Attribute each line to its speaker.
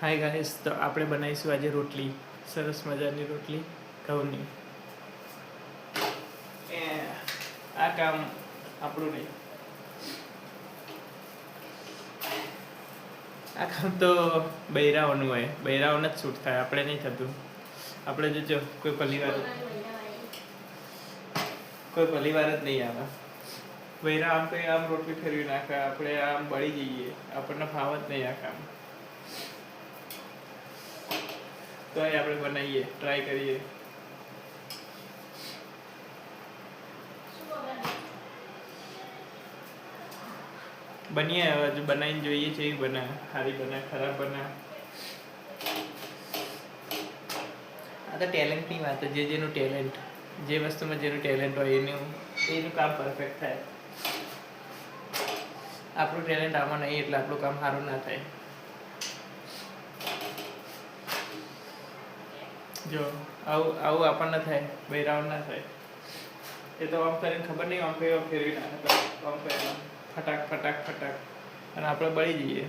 Speaker 1: Hi guys, તો આપણે બનાવીશું આજે રોટલી, સરસ મજાની રોટલી ઘઉંની. આ કામ આપણું નહીં, આ કામ તો બૈરાઓનું હોય, બૈરાઓને જ છૂટ થાય, આપણે નહીં થતું. આપણે જો કોઈ પરિવાર જ નહીં આવે. બૈરા આમ કંઈ આમ રોટલી ફેરવી નાખે, આપણે આમ બળી જઈએ, આપણને ફાવ જ નહીં આ કામ. તો આપણે બનાવીએ, ટ્રાય કરીએ. બનીએ હવે, જો બનાવીને જોઈએ છે એ બને, સારી બને ખરાબ બને. આ તો ટેલેન્ટની વાત, જેનું ટેલેન્ટ, જે વસ્તુમાં જેનું ટેલેન્ટ હોય એનું કામ પરફેક્ટ થાય. આપણું ટેલેન્ટ આમાં નહીં એટલે આપણું કામ સારું ના થાય. જો આવું આપણને થાય, બૈરાઓ ના થાય. એ તો આમ કરીને ખબર નહીં, આમ કઈ ફેરવી નાખે, આમ કરીને ફટાક ફટાક ફટાક, અને આપણે બળી જઈએ.